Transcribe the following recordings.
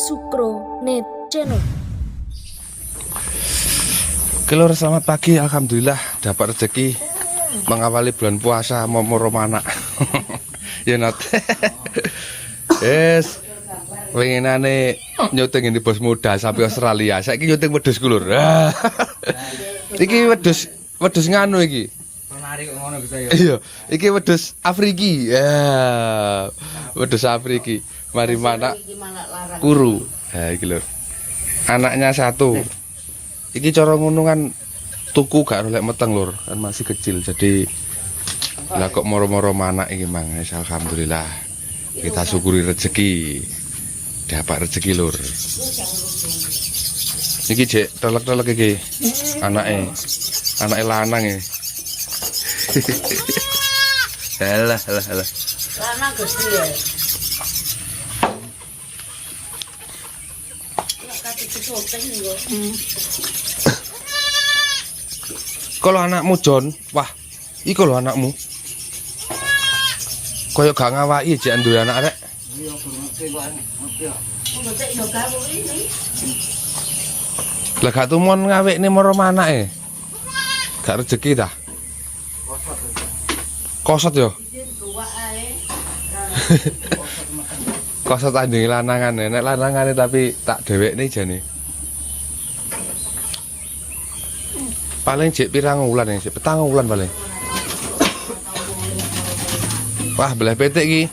Sukro Net Channel. Kelur, selamat pagi. Alhamdulillah dapat rezeki mengawali bulan puasa momoro mana. Ya not. Yes. Pengenane nyuting ini bos muda sampai Australia. Saiki nyuting wedhus kulur. Iki wedhus nganu iki. Menarik ngono bisa ya. Iya, iki wedhus Afriki. Ya. Wedhus Afriki. Mari mana kuru. Ha iki lho. Anaknya satu. Iki cara ngono kan tuku gak oleh meteng lur, kan masih kecil. Jadi lah kok moro-moro manak iki mang. Alhamdulillah. Kita syukuri rezeki. Dapat rezeki lur. Iki jek telek-telek iki. Anake lanang e. Alah. Lanang Gusti ya. Kalau anakmu John, wah, iki lho anakmu. Koyo gak ngawaki jek duwe anak rek. Iya, Lah gak tumon ngawekne maro manake. Gak rezeki ta? Kosot yo. Kosot anjing lanangane, nek lanangane tapi tak dhewekne jane. Paling jek pirang wulan ya, jek petang wulan paling. Wah, belah petik iki.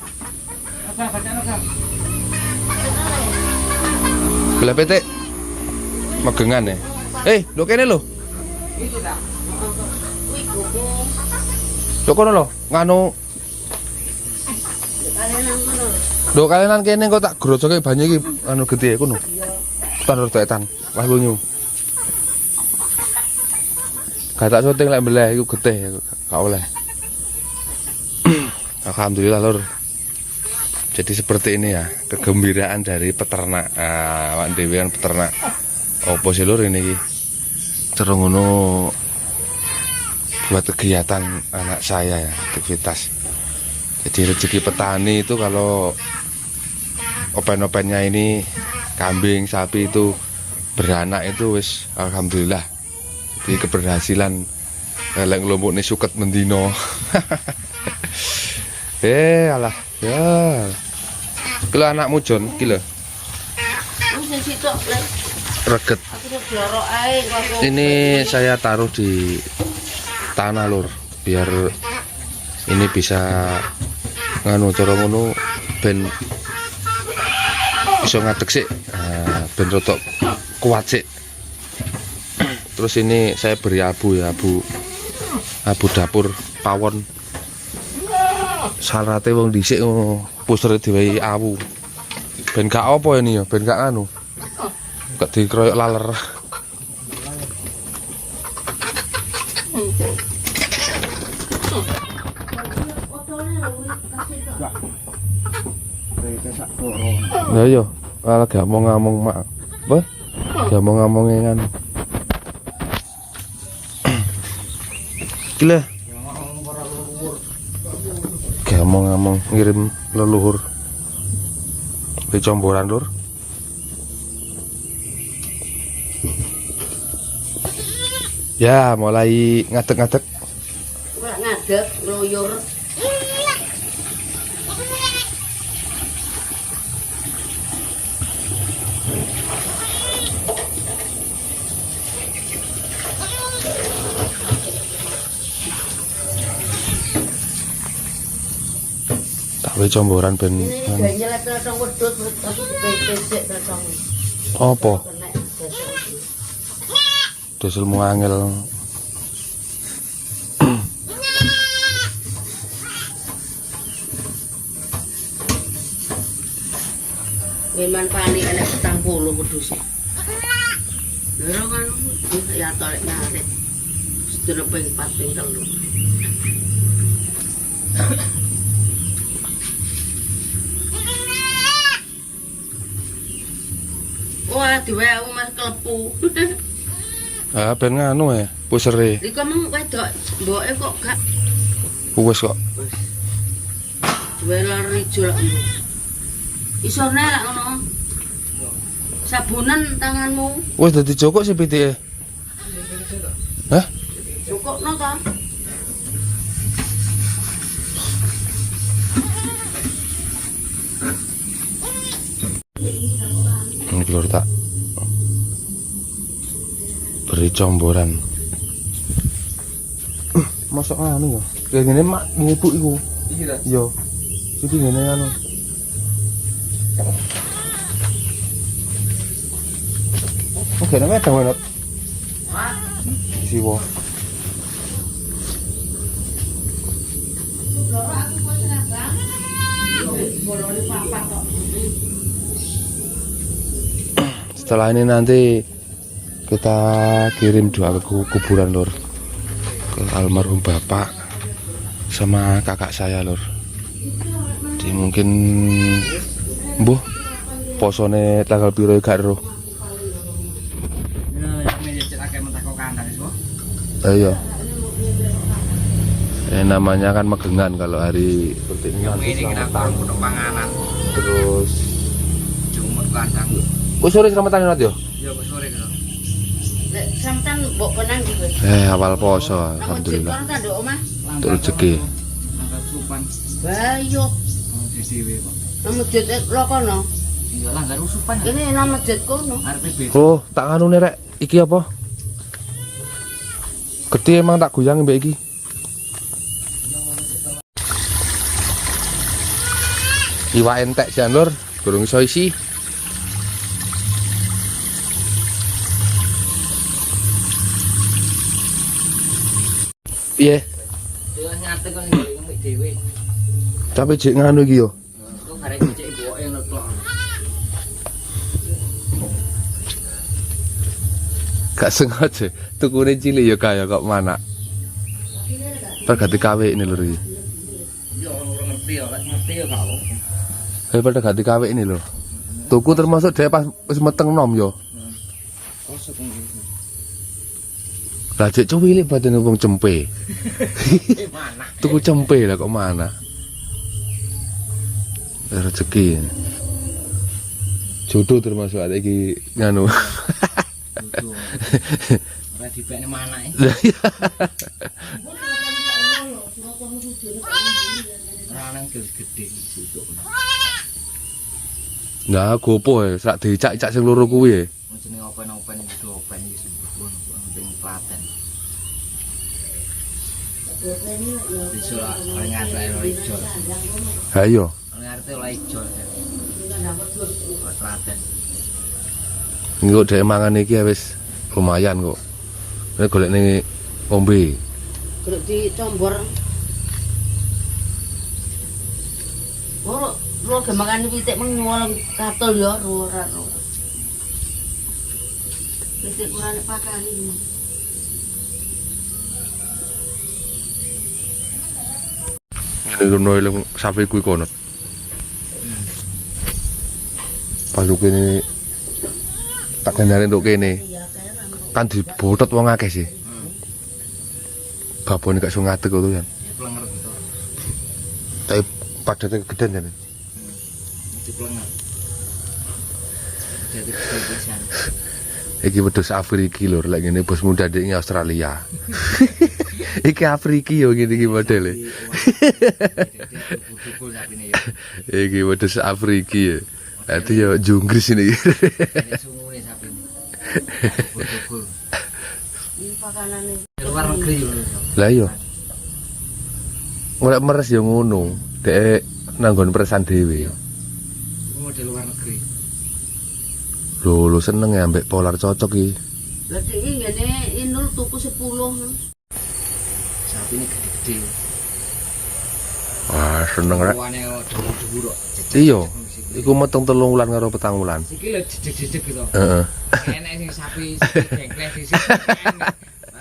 Belah petik. Megengan ya. Lho kene lho. Lho kono lho, nganu. Lho kalenan kene kok tak grojoke banyu iki anu gede kono. Tan rodoetan, wah lunyu. Gak tak syuting lek belah iku getih gak oleh. Alhamdulillah lur. Jadi seperti ini ya, kegembiraan dari peternak. Awak dhewe kan peternak. Opo sih lur ini iki? Terus ngono buat kegiatan anak saya ya, aktivitas. Jadi rezeki petani itu kalau open-opennya ini kambing, sapi itu beranak itu wis alhamdulillah. Jadi keberhasilan lek nglompokne suket mendino. Alah, ya. Kilo anakmu John, kilo. Reget. Ini saya taruh di tanah lur, biar ini bisa nganu cara ngono ben iso ngadeg sik. Ben rotok kuat sik. Terus ini saya beri abu ya, abu dapur pawon. Salate wong dhisik pusere diwehi awu. Ben gak apa ini ya, ben gak anu. Gak dikroyok laler. Ya yo, ala gak mau ngomong mak. Apa? Gak mau ngomongin kan. Gila. Gak mau ngomong ngirim leluhur. Di comboran lur. Ya, mulai ngadeg-ngadeg. Ngadeg, loyor. Tapi comboran ben Ganyelet totong wedhus tapi dipecek totong. apa? Desulmu angel. Memang panik anak 40 wedhus. Lha kan ya tolek ngaret. Sedere ping 4 ping 3. Wah, diwe aku mas klepu. Ben nganu ya, pusere. Iku mung wedok mboke kok gak Wes kok. diwe lari ijo lak. Isone lak ngono. sabunan tanganmu. Wis dadi jokok sih pitike. Hah? Cukupno ta? Ini lur tak beri comboran. Masuk anu ya. Kayak ngene mak ngibuk iku. Iki ta. Yo. Iki ngene anu. Oke, namanya ada banget. Siwo. Setelah ini nanti kita kirim doa ke kuburan lur, ke almarhum bapak sama kakak saya lur. Jadi mungkin mbuh posone tanggal piro gak ero. Iya. Namanya kan megengan kalau hari seperti ini nanti Ini kita kurang butuh panganan. terus Jumut kandang. kok sore selamatan nanti yo? Ya kok sore gitu. Lek sampean mbok penang iki wis. Awal poso alhamdulillah. Alhamdulillah. Ta nduk omah? Untuk rezeki. Angkat supan. Bayo. Di dhewe kok. Nang masjid lo kono. Iya lah enggak usupan. Kene nang masjid kono. Arepe beda. Oh, tak anu rek. Iki apa? Gede emang tak goyang mbak iki. Iwak entek jan lur, durung iso isi. Piye? Yo nyate kon ngemik dhewe. Tapi jek nganu iki yo. Kok karek cek ibuke neklok. Gak sengaja tukune cilik ya kaya kok mana. Pergati kawe ini lur iki. Yo ora ngerti ya, ngerti ya gak apa. Pada ganti kawe ini lho. Tuku termasuk dia pas wis meteng nom yo. Kosok ngene. Lah cek cuwili badan wong cempe. Mana? Tuku cempe lah kok mana. Rezeki. Jodoh termasuk ada iki nganu. Dudu. Ora dipekne manake. Ranang gede duduk. Nah, gopo ya, sak dicak-cak sing loro kuwi ya. Jenenge open-open iki open iki sebut penting Klaten. Bisa ngarep ora ijo. Ha iya. Ngarep ora ijo. Klaten. Engko dhek mangan iki wis lumayan kok. Nek golekne ngombe. Geruk dicombor. Ro gemakan pitik mengyuwal katul ya ora. Pitik kurang pakani iki. Ngene ngono eleng sapi kuwi kono. Palu kene tak kendare nduk kene. Kan dibotot wong akeh sih. Babone gak iso ngadeg kok ya. Plenger gitu. Tapi padatnya kegedean jane. Diplenger. Jadi kebiasaan. Iki wedhus Afriki lho, lek ngene bos muda ndek Australia. Iki Afriki yo ngene iki modele. Dukul sapine ya. Iki wedhus Afriki ya. Dadi yo Junggris ini. Ini sungune sapine. Dukul. Iki pakanane. Luar negeri yo. Lah iya. Golek meres yo ngono. Dek nanggon peresan dhewe. Model luar negeri. Lho seneng ya ambek polar cocok iki. Lah iki ngene inul tuku 10. Sapine gede-gede. Wah, seneng rek. Wane dhuwur-dhuwur kok. Iya. Iku meteng 3 wulan karo 4 wulan. Iki lho jedeg-jedeg gitu. Heeh. Enek sing sapi dengkleh di sini.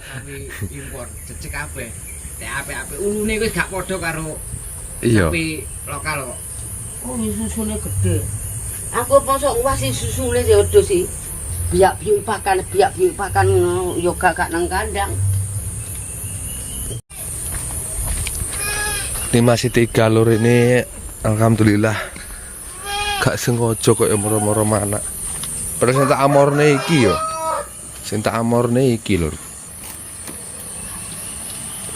Sapi impor jejeg kabeh. Nek apik-apik ulune wis gak padha karo Iya. sapi lokal kok. Oh, susune gede. Aku mosok wasi susune ya wedhus sih. Biak-biuk pakan yo gak nang kandang. Ini masih 3 lur ini alhamdulillah gak sengaja kok ya moro-moro mana Terus sing tak amorne iki yo. Sing tak amorne iki lho.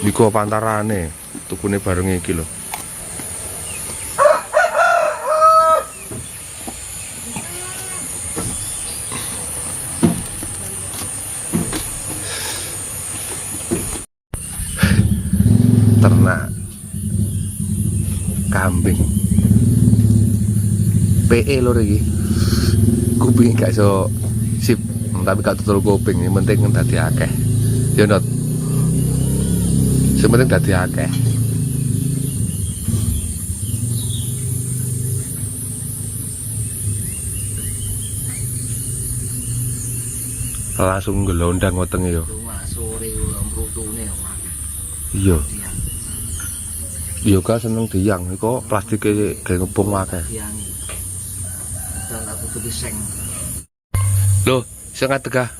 Iku pantarane, tukune bareng iki lho. Ternak kambing PE lho iki. Kuping gak iso sip, tapi gak tutul kuping, yang penting dadi akeh. Ya not. Sing penting dadi akeh. Langsung gelondang wetenge yo. Rumah sore mrutune omah. Iya. Iya ka seneng diang, iku plastike gawe ngepung akeh. Diangi. Dan aku tuh biseng. Loh, sing ngadeg ah.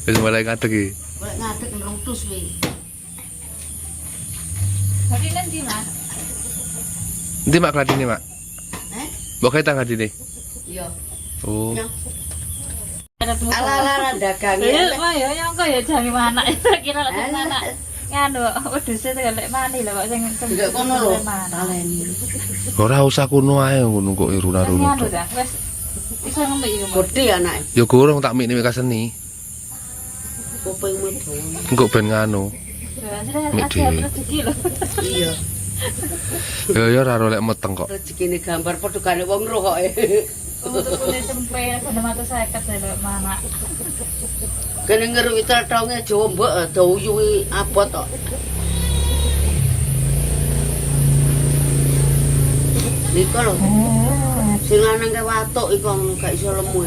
Wis mulai ngadeg iki. Kowe ngadeg nrutus kuwi. Tadi nanti mas. Endi mak gladine, Mak? Mbok kae tang gladine. Iya. Oh. Ala-ala dagangnya. Mah ya nyangka ya jange anak itu kira lek anak. Nganu wedhuse tekan lek mani lho kok sing Enggak kono lho. Taleni. Ora usah kuno ae ngono kok iruna-runa. Nganu ta wis iso ngombe iki. Gede anake. Ya gorong tak mikne mek seni. Kupingmu itu. Engko ben nganu. Mik dhewe. Rezeki lho. Iya. Ya ora lek meteng kok. Rezekine gambar padha karo wong roh kok. Untuk tempe pada mata saya kata mana. Kene ngeruki tletronge Jawa mbok dawuhi abot kok. Niku lho. Sing lanang ke watuk iku gak iso lemu.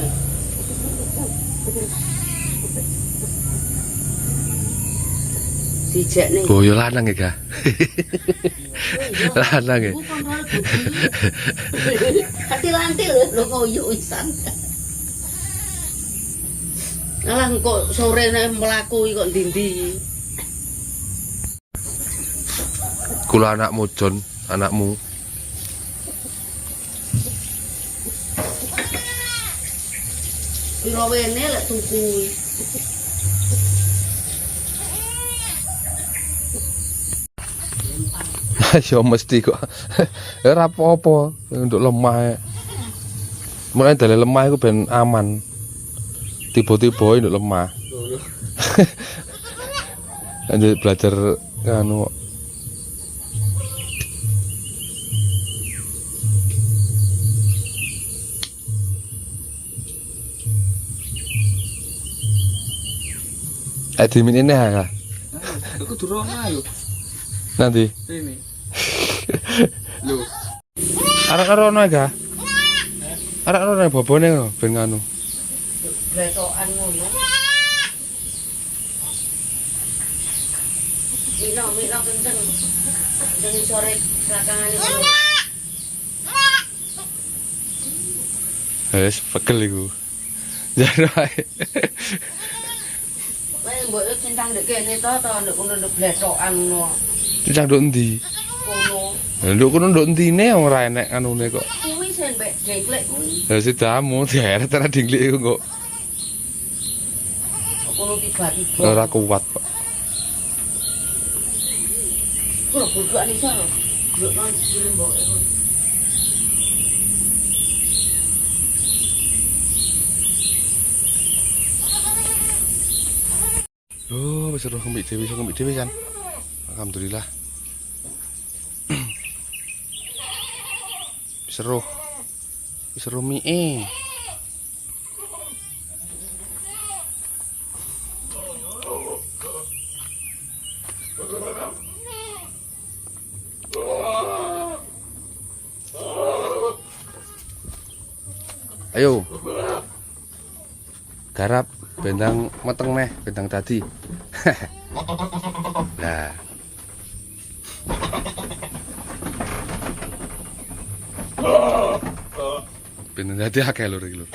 Dijekne. Boyo lanang ya, Kak. Lanang ya. Hati-hati lho koyo wisan. Alah kok sore nek mlaku kok ndi-ndi. Kula anakmu Jon, anakmu. Piro wene lek tuku. Ya mesti kok. Ora apa-apa untuk lemah. Mulai dari lemah iku ben aman. Tiba-tiba untuk lemah. Lanjut belajar anu. Dimin ini ya. Aku durung ayo. Nanti. Ini. Lho. Arek rono ya. Arek rono bobone ben nganu. Bretokan ngono. Mino kenceng. Kenceng sore belakangane ngono. Wes pegel iku. Jare ae. Lah mbok cincang ndek kene to ndek kono ndek bretokan ngono. Cicang nduk endi? Kono. Nduk kono nduk endine ora enek anune kok. Kuwi sen mbek dengklek kuwi. Lah sidamu dieret ana dinglik iku kok. Kono tiba-tiba. Ora kuat kok. Kok bukan iso lho. Nduk nang sini mbok. Oh, wis roh kembik dhewe kan. Alhamdulillah. Wis roh mie. Ayo. Garap bendang meteng neh, bendang tadi. Nah. Bendang tadi akeh lho iki lho.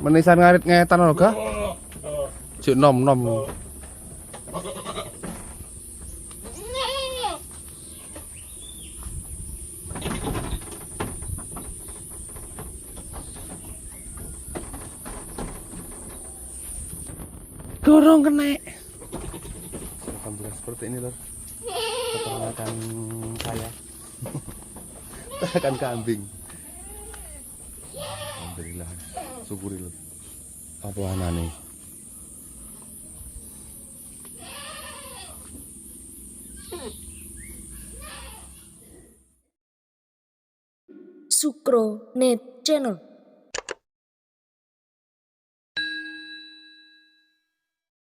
Menisan ngarit ngetan lho, Kak. Juk nom-nom. Dorong kena. Alhamdulillah seperti ini, Lur. Peternakan saya. Peternakan kambing. Alhamdulillah. Syukuri, Lur. Apa anane? Sukro Net Channel.